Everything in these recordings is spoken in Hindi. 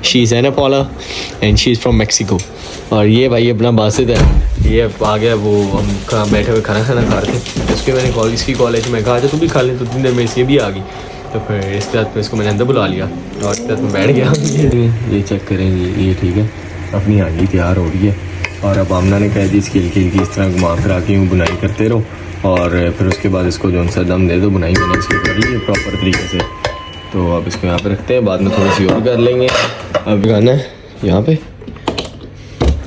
She is Ana Paula and she is from Mexico. और ये भाई अपना बासित है, ये आ गया। वो हम कहाँ बैठे हुए खाना खा रहे थे, इसके मैंने कॉल इसकी कॉलेज में कहा था तू भी खा ले, तो 3 देर में इसलिए भी आ गई। तो फिर इसके बाद इसको मैंने अंदर बुला लिया और इसके बाद मैं बैठ गया। ये चेक करेंगे, ये ठीक है, अपनी हांडी तैयार हो रही है। और अब आमना ने कह दी इसकी हल्की हल्की इस तरह घुमा फिरा के यूँ बुनाई करते रहो, और फिर उसके बाद इसको जो सा दम दे दो। बुनाई मैंने इसकी कर ली है प्रॉपर तरीके से। तो अब इसको यहाँ पे रखते हैं, बाद में थोड़ी सी और कर लेंगे। अब गाना है यहाँ पे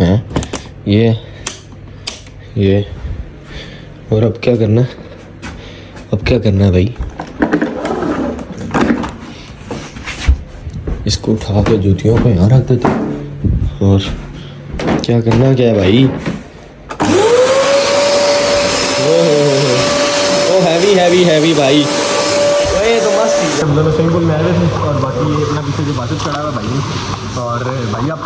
है ये और अब क्या करना है, अब क्या करना है भाई, इसको उठा के जूतियों को यहाँ रख देते और क्या करना क्या है भाई। ओ हैवी भाई, ये तो मस्त ही है। हम दोनों स्विमिंग पूल में आए थे और बाकी ये अपना पीछे जो बातचीत चढ़ा हुआ भाई। और भाई आप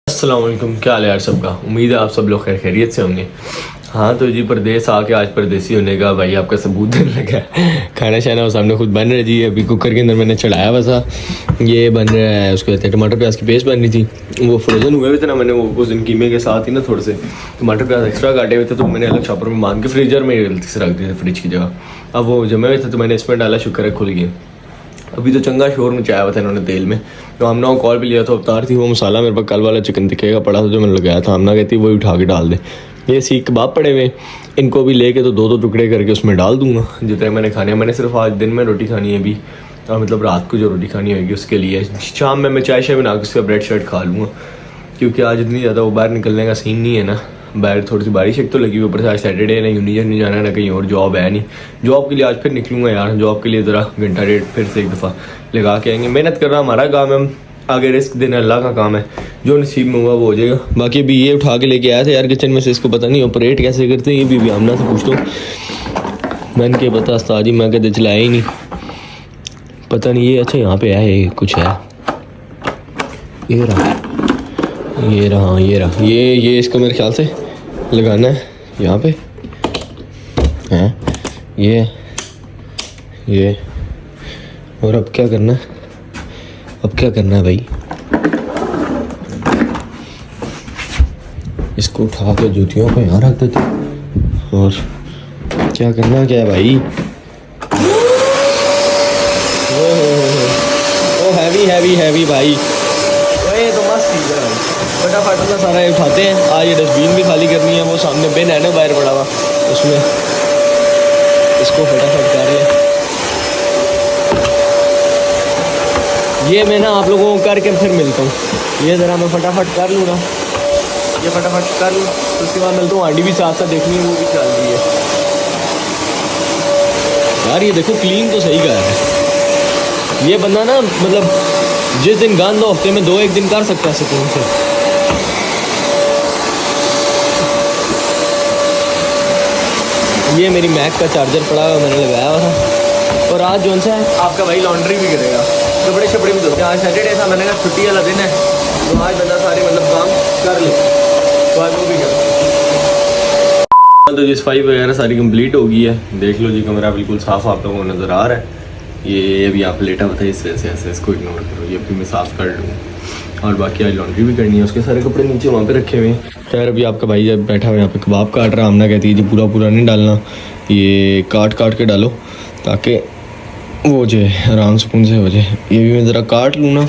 अस्सलाम वालेकुम, क्या हाल है यार सबका। उम्मीद है आप सब लोग खैर खैरियत से होंगे। हाँ तो जी परदेस आके आज परदेसी होने का भाई आपका सबूत देने लगा है। खाना शाना वो सामने खुद बन रही थी, अभी कुकर के अंदर मैंने चढ़ाया हुआ था, ये बन रहा है। उसको कहते हैं टमाटर प्याज की पेस्ट बन रही थी, वो फ्रोजन हुए हुए थे ना, मैंने वो उस दिन कीमे के साथ ही ना थोड़े से टमाटर प्याज एक्स्ट्रा काटे हुए थे, तो मैंने अलग शॉपर में बांध के फ्रीजर में गलती से रख दिए थे फ्रिज की जगह। अब वो जमे हुए थे तो मैंने इसमें डाला, शुक्र है खुल गए। अभी तो चंगा शोर मचाया हुआ था इन्होंने तेल में। तो हमने वो कॉल भी लिया था, अवतार थी वो मसाला मेरे पास कल वाला चिकन टिक्के का पड़ा था जो मैंने लगाया था, हमने कहती वही उठा के डाल दे। ये सीख कबाब पड़े हुए, इनको भी लेके तो 2-2 टुकड़े करके उसमें डाल दूंगा जितने मैंने खाने हैं। मैंने सिर्फ आज दिन में रोटी खानी है अभी, और मतलब रात को जो रोटी खानी होगी उसके लिए। शाम में मैं चाय शाय बना के उसका ब्रेड शर्ट खा लूँगा, क्योंकि आज इतनी ज़्यादा वो बाहर निकलने का सीन नहीं है ना। बाहर थोड़ी सी बारिश एक तो लगी हुई, ऊपर से आज सैटरडे ना यूनियन नहीं जाना है ना कहीं और, जॉब है नहीं। जॉब के लिए आज फिर निकलूँगा यार, जॉब के लिए ज़रा घंटा डेढ़ फिर से एक दफ़ा लगा के आएंगे। मेहनत करना हमारा काम है, हम आगे रिस्क देना अल्लाह का काम है, जो नसीब में हुआ वो हो जाएगा। बाकी अभी ये उठा के लेके आया था यार किचन में से, इसको पता नहीं ऑपरेट कैसे करते हैं, ये भी आमना से पूछ दो। मैंने क्या पता उस्ताद जी, मैं कहते चलाया ही नहीं, पता नहीं ये। अच्छा यहाँ पे है ये कुछ है, ये रहा ये इसको मेरे ख्याल से लगाना है यहाँ पे है ये। और अब क्या करना है, अब क्या करना है भाई, इसको उठा के जूतियों को यहाँ रख देते और क्या करना क्या है भाई। ओ हैवी भाई, ये तो मस्त चीज़ है भाई। फटाफट अपना सारा ये उठाते हैं। आज ये डस्टबिन भी खाली करनी है, वो सामने बिन है ना बाहर पड़ा हुआ, उसमें इसको फटाफट कर ले। ये मैं ना आप लोगों को करके फिर मिलता हूँ, ये ज़रा मैं फटाफट कर लूँ ना, ये फटाफट कर लूँ तो उसके बाद मिलता हूँ। आंटी भी साथ साथ देखनी है, वो भी चल रही है यार। ये देखो क्लीन तो सही कर है ये बंदा ना, मतलब जिस दिन गंद हो हफ्ते में 2-1 दिन कर सकता है सुकून से। ये मेरी मैक का चार्जर पड़ा हुआ मैंने लगाया हुआ था। और आज जो सा है आपका भाई लॉन्ड्री भी करेगा, कपड़े शपड़े भी धोते हैं। आज सैटरडे था, मैंने कहा छुट्टी वाला दिन है तो आज बंदा सारे मतलब काम कर ले, तो आज वो भी कर। तो जी सफाई वगैरह सारी कंप्लीट हो गई है, देख लो जी कमरा बिल्कुल साफ़ आप लोगों को नज़र आ रहा है। ये अभी आप लेटा हुआ था इस वजह से ऐसे, इसको इग्नोर करो, ये अभी मैं साफ़ कर लूँ। और बाकी आज लॉन्ड्री भी करनी है, उसके सारे कपड़े नीचे वहाँ पे रखे हुए हैं। खैर अभी आपका भाई जब बैठा हुआ यहाँ पे कबाब काट रहा, हमने कहती है जी पूरा नहीं डालना, ये काट के डालो ताकि वो जो आराम सुकून से हो जाए। ये भी मैं ज़रा काट लूँ ना,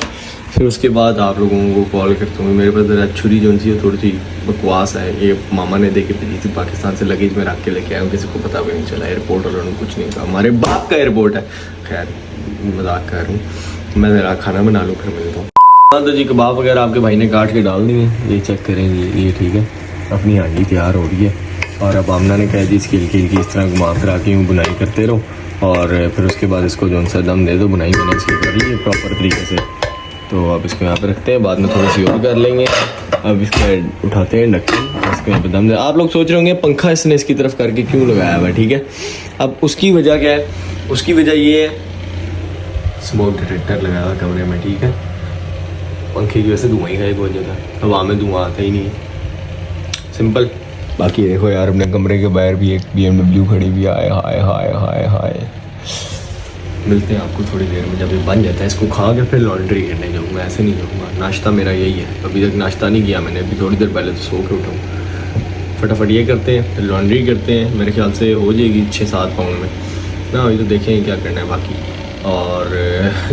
फिर उसके बाद आप लोगों को कॉल करता हूँ। मेरे पास ज़रा छुरी जो सी है थोड़ी सी बकवास है, ये मामा ने दे के भेजी थी पाकिस्तान से, लगेज में रख के लेके आया हूँ, किसी को पता भी नहीं चला। एयरपोर्ट वालों ने कुछ नहीं कहा, हमारे बाप का एयरपोर्ट है। खैर मजाक कर रहा हूँ, मैं ज़रा खाना बना लूँ फिर मिलता हूँ। हाँ तो जी कबाब वगैरह आपके भाई ने काट के डाल दिए, ये चेक करेंगे, ये ठीक है, अपनी हांडी तैयार हो रही है। और अब आमना ने कह दी इसकी हल्की हल्की इस तरह घुमा फिरा के यूँ बुनाई करते रहो, और फिर उसके बाद इसको जो सा दम दे दो। बुनाई मैंने इसकी कर ली है प्रॉपर तरीके से। तो अब इसको यहाँ पे रखते हैं, बाद में थोड़ी सी और कर लेंगे। अब इसको उठाते हैं ढक्कन, इसको यहाँ पे दम दे। आप लोग सोच रहे होंगे पंखा इसने इसकी तरफ करके क्यों लगाया हुआ है, ठीक है। अब उसकी वजह क्या है, उसकी वजह ये है स्मोक डिटेक्टर लगाया हुआ कमरे में, ठीक है। पंखे की वजह से धुआं ही गायब हो जाता है, हवा में धुआं आता ही नहीं है, सिंपल। बाकी देखो यार अपने कमरे के बाहर भी एक BMW खड़ी हुई है। हाय हाय हाय हाय। मिलते हैं आपको थोड़ी देर में, जब ये बन जाता है इसको खा के फिर लॉन्ड्री करने जाऊँगा। ऐसे नहीं जाऊँगा, नाश्ता मेरा यही है। अभी तक नाश्ता नहीं किया मैंने, अभी थोड़ी देर पहले तो सो के उठाऊँ। फटाफट ये करते हैं, फिर लॉन्ड्री करते हैं। मेरे ख्याल से हो जाएगी 6-7 पाउंड में ना। अभी तो देखेंगे क्या करना है बाकी, और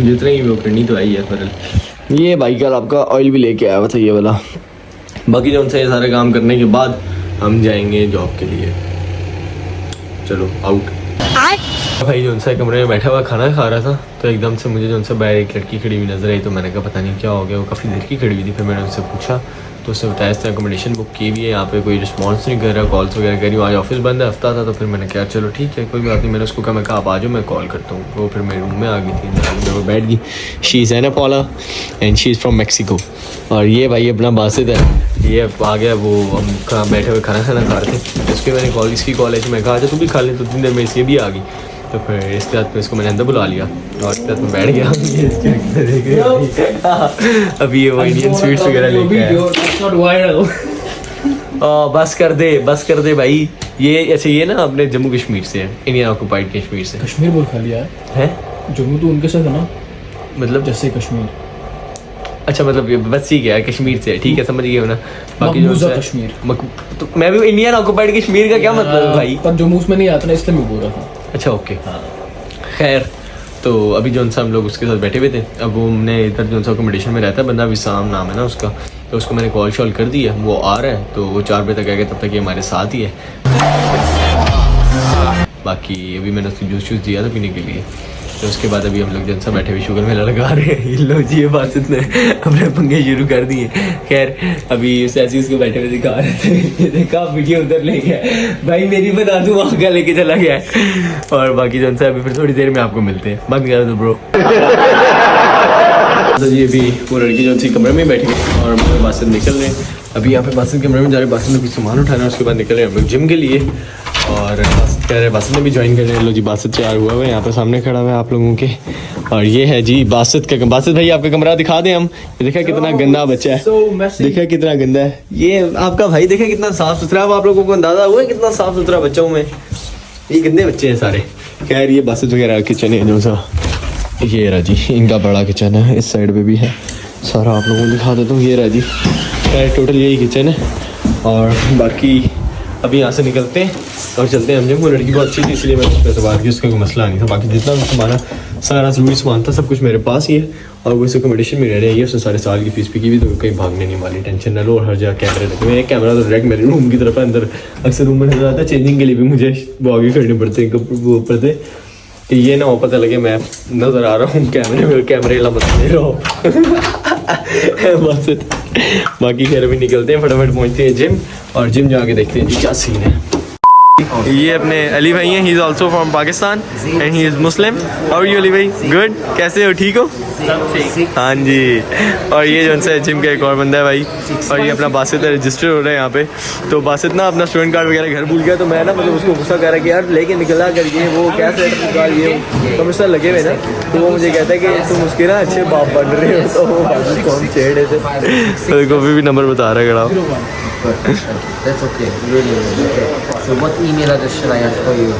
जितना ही वो करनी तो आई है। फिर ये भाई कल आपका ऑयल भी लेके आया हुआ था ये वाला। बाकी जो उनसे ये सारे काम करने के बाद हम जाएंगे जॉब के लिए। चलो आउट। भाई जो उनसे कमरे में बैठा हुआ खाना खा रहा था, तो एकदम से मुझे जो उनसे बाहर एक लड़की खड़ी हुई नजर आई। तो मैंने कहा पता नहीं क्या हो गया, वो काफ़ी देर की खड़ी हुई थी। फिर मैंने उनसे पूछा तो उसने बताया इसने अकोमोडेशन बुक की हुई है, यहाँ पे कोई रिस्पॉन्स नहीं कर रहा, कॉल्स वगैरह कर रही हूँ। आज ऑफिस बंद है, हफ्ता था। तो फिर मैंने कहा चलो ठीक है कोई बात नहीं। मैंने उसको कहा, मैं कहा आप आ जाओ मैं कॉल करता हूँ। वो फिर मेरे रूम में आ गई थी, मेरे को बैठ गई। She is Ana Paula and she is from Mexico. और ये भाई अपना बासित है, ये आ गया। वो हम कहाँ बैठे हुए खाना खा रहे थे, उसके मैंने कॉल इसकी कॉल आई थी। मैं कहा अच्छा तू भी खा ले, तो 3 देर में इसलिए भी आ गई। तो फिर इसके बाद इसको मैंने अंदर बुला लिया और इसके बाद मैं बैठ गया। अभी ये वो इंडियन स्वीट्स वगैरह लेके आया। बस कर दे भाई। ये अच्छा ये ना अपने जम्मू कश्मीर से है, इंडियन ऑक्यूपाइड कश्मीर से। कश्मीर बोल खा लिया है? जम्मू तो उनके साथ है ना, मतलब जैसे कश्मीर। अच्छा मतलब ये बस ठीक है, कश्मीर से है, ठीक है समझ गए ना। बाकी जो कश्मीर तो मैं भी इंडियन ऑक्यूपाइड कश्मीर का क्या मतलब है भाई? पर जम्मू में नहीं आता ना, इसलिए मैं बोल रहा था। अच्छा ओके हाँ खैर। तो अभी जो सा हम लोग उसके साथ बैठे हुए थे। अब वो हमने इधर जो सा अकोमोडेशन में रहता है बंदा, विसाम नाम है ना उसका। तो उसको मैंने कॉल शॉल कर दी है, वो आ रहा है। तो वो 4 बजे तक आएगा, तब तक ये हमारे साथ ही है। बाकी अभी मैंने उसको जूस दिया था पीने के लिए। तो उसके बाद अभी हम लोग जनसा बैठे हुए शुगर मेला लगा रहे हैं। इन लोग जी ये बासित ने अपने पंगे शुरू कर दिए। खैर अभी ऐसे उसको बैठे हुए दिखा रहे थे, देखा वीडियो उधर ले गया भाई, मेरी बता दूँ वहाँ का लेके चला गया है। और बाकी जनसा अभी फिर थोड़ी देर में आपको मिलते हैं। बंद कर दो ब्रो। तो जी अभी वो लड़की जो थी कमरे में बैठी गई और मेरे बासित निकल रहे हैं। अभी यहाँ पे बासित कमरे में जा रहे, बासित ने कुछ सामान उठाना है, उसके बाद निकल रहे हैं हम लोग जिम के लिए। और कह रहे बासित ने भी ज्वाइन कर रहे हैं। लो जी बासित तैयार हुआ है, यहाँ पे सामने खड़ा हुआ है आप लोगों के। और ये है जी बासित का। बासित भाई आपका कमरा दिखा दें हम। देखा कितना गंदा बच्चा है, देखा कितना गंदा है ये आपका भाई, देखा कितना साफ सुथरा। आप लोगों को अंदाजा हुआ है कितना साफ सुथरा बच्चा हूँ मैं? ये गंदे बच्चे हैं सारे। खैर ये बासित वगैरह किचन है जो सा, ये रहा जी इनका बड़ा किचन है। इस साइड पे भी है सारा, आप लोगों को दिखा देता हूँ। ये रहा जी खैर टोटल यही किचन है। और बाकी अभी यहाँ से निकलते हैं और चलते हैं हम। जब वो लड़की बहुत अच्छी थी इसलिए मैं उस पर सवार की, उसका कोई मसला नहीं था। बाकी जितना हमारा सारा ज़रूरी सामान था सब कुछ मेरे पास ही है। और वो इस अकोमोडेशन में रह रहे हैं, उसने सारे साल की फीस भी की हुई, तो कहीं भागने नहीं वाली, टेंशन ना लो। और हर जगह कैमरे लगे हुए हैं। कैमरा तो डायरेक्ट मेरे रूम की तरफ है, अंदर अक्सर रूम में नजर आता है। चेंजिंग के लिए भी मुझे वो आगे करने पड़ते हैं वो ऊपर से, कि ये ना हो पता लगे मैं नज़र आ रहा हूँ कैमरे में, कैमरे ला मत ले रहो। बस बाकी खैर अभी निकलते हैं, फटाफट पहुँचते हैं जिम। और जिम जाके देखते हैं जी क्या सीन है। ये अपने अली भाई हैं, he is also from Pakistan and he is Muslim. और यू अली भाई गुड, कैसे हो, ठीक हो? हाँ जी। और ये जो है जिम का एक और बंदा है भाई। और ये अपना बासित रजिस्टर हो रहा है यहाँ पे। तो बासित ना अपना स्टूडेंट कार्ड वगैरह घर भूल गया, तो मैं ना मतलब उसको गुस्सा कर रहा है कि यार लेके निकला करिए, वो कैसे कार्ड ये कमिश्नर लगे हुए ना। तो वो मुझे कहता है कि तुम उसके ना अच्छे बाप बन रहे हो। तो वो बासित को हम छेड़े थे, तो अभी भी नंबर बता रहा है खड़ा। That's okay, really okay. So what email address should I ask for you?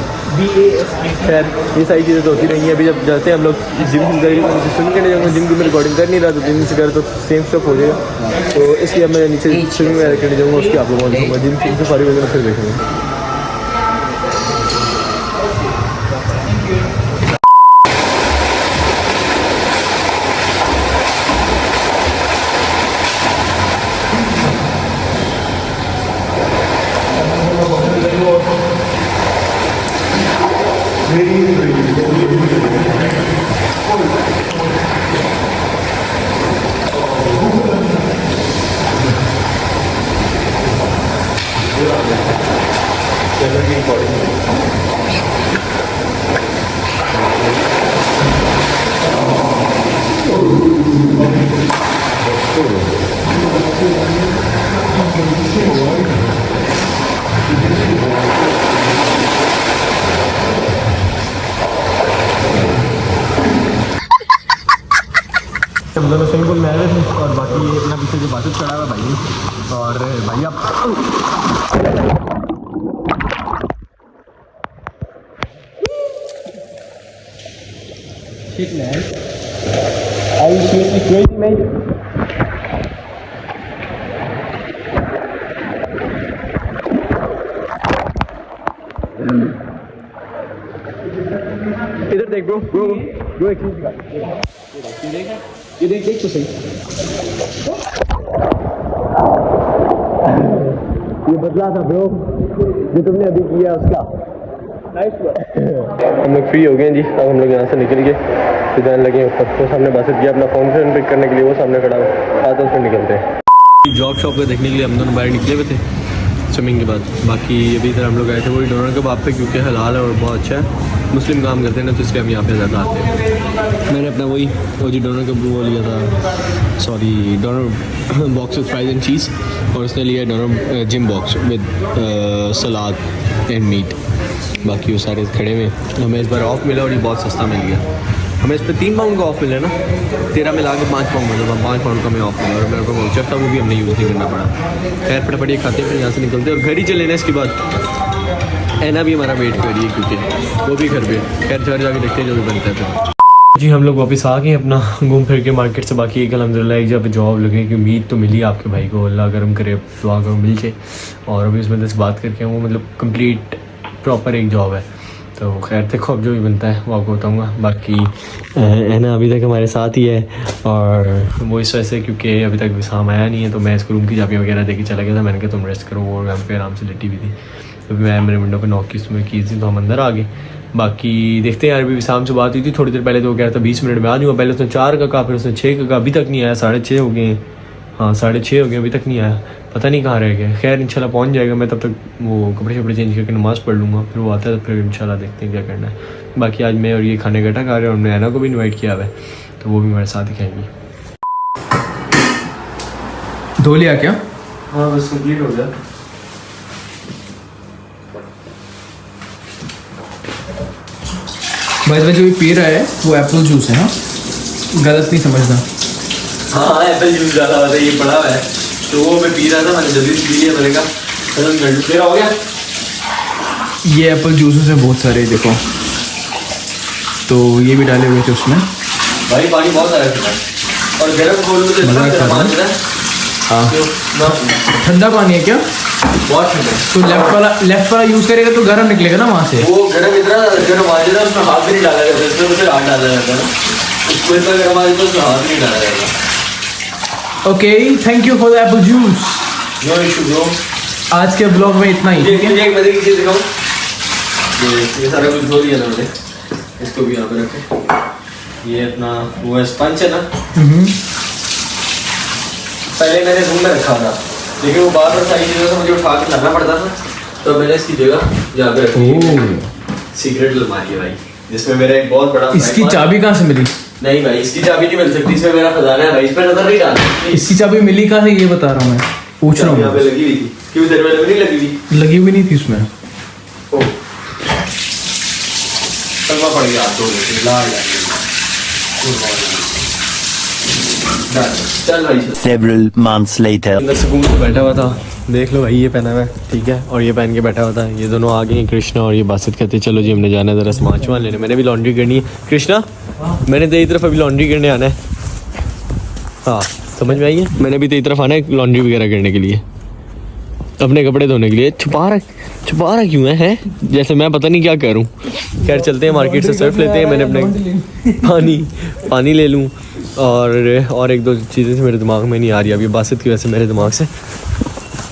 खैर ये सारी चीज़ें तो होती नहीं है। अभी जब जाते हैं हम लोग जिम स्विमिंग करने जाऊँगा, जिम की मैं रिकॉर्डिंग कर नहीं रहा, तो जिम से कर तो सेम स्टफ हो जाएगा। तो इसलिए मैं नीचे स्विमिंग वगैरह करने जाऊँगा, उसकी आप लोगों को दिखाऊंगा। जिम से सारी वगैरह फिर देखेंगे। हम दोनों स्विमिंग पूल में आए थे। और बाकी ये अपना पीछे जो बात चढ़ा हुआ भाई, और भाई आप shit, man. Are you seriously crazy, mate? इधर देख ब्रो ब्रो ब्रो एक ये देख तो सही. ये बदला था ब्रो जो तुमने अभी किया उसका. हम लोग फ्री हो गए जी. अब हम लोग यहाँ से निकल गए तो जाने लगे ऊपर. तो सामने बात किया अपना फॉर्म पिक करने के लिए, वो सामने खड़ा हुआ. आज उसमें निकलते हैं. जॉब शॉप पे देखने के लिए हम दोनों बाहर निकले हुए थे स्विमिंग के बाद. बाकी अभी इधर हम लोग आए थे वही डोनर कबाब पे, क्योंकि हलाल है और बहुत अच्छा है. मुस्लिम काम करते हैं ना, तो इसलिए हम यहाँ पे ज़्यादा आते हैं. मैंने अपना वही जी डोनर का वो लिया था, sorry doner box with fries and cheese, और उसने लिया doner gym box with salad and meat. बाकी वो सारे खड़े में. हमें इस बार ऑफ मिला और ये बहुत सस्ता मिल गया. हमें इस पर 3 पाउंड का ऑफ मिला ना, 13 में ला के 5 पाउंड मिला. 5 पाउंड का हमें ऑफ मिला और मेरे को वाउचर था, वो भी हमने यूज़ नहीं करना पड़ा. खैर फटाफट ये खाते हैं फिर यहाँ से निकलते हैं और घर ही चले ना. इसके बाद ऐना भी हमारा वेट कर रही है क्योंकि वो भी घर पे. खैर घर जाके देखते हैं जो भी बनता है फिर. जी हम लोग वापस आ गए अपना घूम फिर के मार्केट से. बाकी एक अल्हम्दुलिल्लाह एक जगह पे जॉब लगे की उम्मीद तो मिली आपके भाई को. अल्लाह करम करे, दुआ करो मिल जाए. और अभी इसमें से बात करके वो मतलब कंप्लीट प्रॉपर एक जॉब है. तो खैर देखो अब जो भी बनता है वो आपको बताऊँगा. बाकी है ना अभी तक हमारे साथ ही है और वो इस वजह से क्योंकि अभी तक विसाम आया नहीं है, तो मैं इसको रूम की चाबियाँ वगैरह दे के चला गया था. मैंने कहा तुम रेस्ट करो, वो यहाँ पे आराम से लेटी हुई थी. तो मैं मेरे विंडो पे नॉक की, उसमें कीज़ थी तो हम अंदर आ गए. बाकी देखते हैं यार. अभी विसाम से बात हुई थी थोड़ी देर पहले, तो वो कह रहा था 20 मिनट में आ जाऊँगा. पहले उसने 4 का कहा, फिर उसने 6 का कहा. अभी तक नहीं आया. 6:30 हो गए. हाँ 6:30 हो गए, अभी तक नहीं आया. पता नहीं कहाँ रह गया. खैर इंशाल्लाह पहुँच जाएगा. मैं तब तक वो कपड़े शपड़े चेंज करके नमाज़ पढ़ लूँगा. फिर वो आता है तो फिर इंशाल्लाह देखते हैं क्या करना है. बाकी आज मैं और ये खाने गट्टा खा रहे हैं और हमने ऐना को भी इन्वाइट किया हुआ है, तो वो भी हमारे साथ ही खाएंगी. धो लिया क्या? हाँ बस कंप्लीट हो गया. भाई जो भी पी रहा है वो एप्पल जूस है ना, गलत नहीं समझना. हाँ एप्पल जूस ज़्यादा होता है, ये पड़ा हुआ है तो वो मैं पी रहा था. मैंने जल्दी से पी लिया. मैंने कहा तेरा हो गया. ये एप्पल जूसेस है बहुत सारे देखो, तो ये भी डाले हुए थे उसमें. भाई पानी बहुत सारा है और गर्म खोल में तो हाँ ठंडा पानी है क्या? बहुत ठंडा है. तो लेफ्ट वाला यूज़ करेगा तो गर्म निकलेगा ना वहाँ से. वो गर्म इतना गर्म आ जाता है उसमें हाथ भी नहीं डाला जाता. इसमें तो फिर हाथ डाला जाता है ना, उसको इतना गर्म आ जाता है उसमें हाथ नहीं डाला जाता. Okay thank you for the apple juice. No issue bro. आज के ब्लॉग में इतना ही. मुझे एक मजे की चीज़ दिखाऊँ. ये सारा कुछ धो दिया ना मैंने, इसको भी यहाँ पे रखे. ये अपना वो है स्पंज है ना, पहले मैंने रूम में रखा था लेकिन वो बार बार सारी चीज़ों से मुझे उठा के लाना पड़ता था, तो मैंने इसकी जगह यहाँ पे रखी. सीक्रेट अलमारी है भाई जिसमें मेरा एक बहुत बड़ा. इसकी चाबी कहाँ से मिली? नहीं भाई इसकी चाबी नहीं मिल सकती, इसमें मेरा खजाना है भाई. इस पे नजर नहीं डालना. इसकी चाबी मिली कहाँ से ये बता रहा हूँ मैं, पूछ रहा हूँ. यहाँ पे लगी हुई थी. क्यों तेरे वाले में नहीं लगी हुई? लगी हुई नहीं थी उसमें. ओह तलवा पड़ गया आप दो चल भाई. Several months later. अंदर से घूम के बैठा हुआ था. देख लो भाई ये पहना हुआ है ठीक है, और ये पहन के बैठा हुआ था. ये दोनों आ गए हैं कृष्णा और ये बासित. कहते चलो जी हमने जाना है ज़रा सामान वामान लेने. मैंने भी लॉन्ड्री करनी है. कृष्णा मैंने तेरी तरफ अभी लॉन्ड्री करने आना है. हाँ समझ में आई है. मैंने भी तेरी तरफ आना है लॉन्ड्री वगैरह करने के लिए, अपने कपड़े धोने के लिए. छुपा रहा क्यों है जैसे मैं पता नहीं क्या करूँ. खैर चलते हैं मार्केट से सर्फ लेते हैं. मैंने अपने पानी ले लूँ और एक दो चीज़ें मेरे दिमाग में नहीं आ रही अभी. बासित की वजह से मेरे दिमाग से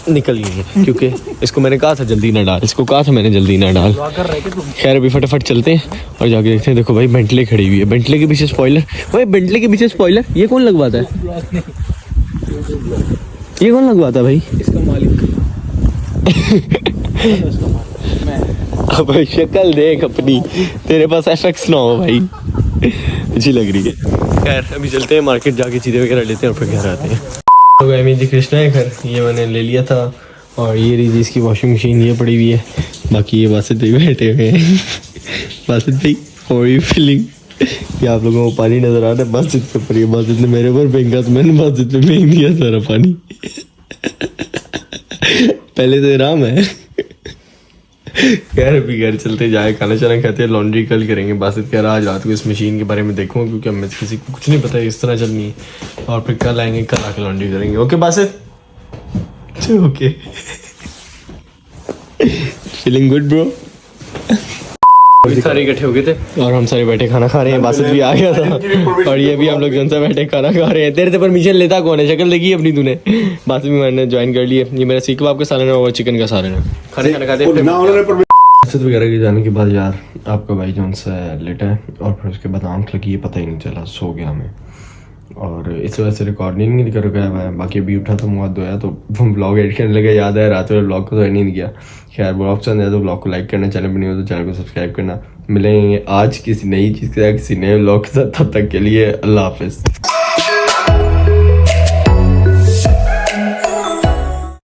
निकल गई है क्योंकि इसको मैंने कहा था जल्दी ना डाल. खैर अभी फटाफट चलते हैं और जाके देखते हैं. देखो भाई बेंटले खड़ी हुई है. बेंटले के पीछे स्पॉइलर. भाई बेंटले के पीछे स्पॉइलर ये कौन लगवाता है? ये कौन लगवाता है भाई? इसका मालिक. अब भाई शक्ल देख अपनी, तेरे पास एफएक्स ना हो भाई. अच्छी लग रही है. खैर अभी चलते हैं मार्केट, जाके चीज़ें वगैरह लेते हैं और फिर घर आते हैं. तो अमीन जी कृष्णा है घर, ये मैंने ले लिया था. और ये रही इसकी वॉशिंग मशीन ये पड़ी हुई है. बाकी ये बासित भाई बैठे हुए हैं. बासित भाई हाउ आर यू फीलिंग? ये आप लोगों को पानी नजर आ रहा है बासित के ऊपर. ये बासित ने मेरे ऊपर फेंका तो मैंने बासित पे फेंक दिया सारा पानी. पहले तो आराम है. यार अभी घर चलते जाए, खाना शाना खाते हैं, लॉन्ड्री कल करेंगे। बासित कह रहा आज रात को इस मशीन के बारे में देखूंगा क्योंकि हमें किसी को कुछ नहीं पता है इस तरह चलनी है, और फिर कल आएंगे, कल आके लॉन्ड्री करेंगे। Okay Basit, okay feeling good bro. सारे इकट्ठे हो गए थे और हम सारे बैठे खाना खा रहे हैं। बासित भी आ गया था और ये भी हम लोग जनता बैठे खाना खा रहे हैं। तेरे से परमिशन लेता कौन है? शक्ल देखी अपनी तूने? बासित भी मैंने ज्वाइन कर लिया। ये मेरा सीख कबाब का सालन है और चिकन का सालन है। खाना खाते हैं बासित वगैरह के जाने के बाद यार आपका भाई जो सा लेटा है और फिर उसके बाद आंख लगी है, पता ही नहीं चला, सो गया हमें, और इस वजह से रिकॉर्डिंग नहीं कर गया मैं। बाकी अभी उठा तो मुँह हाथ धोया तो ब्लॉग एडिट करने लगा, याद है रात में ब्लॉग को तो एड नहीं किया। खैर ब्लॉग पसंद है तो ब्लॉग को लाइक करना, चैनल पर नहीं हो तो चैनल को सब्सक्राइब करना। मिलेंगे आज किसी नई चीज़ के साथ, किसी नए ब्लॉग के साथ। तब तक के लिए अल्लाह हाफिज़।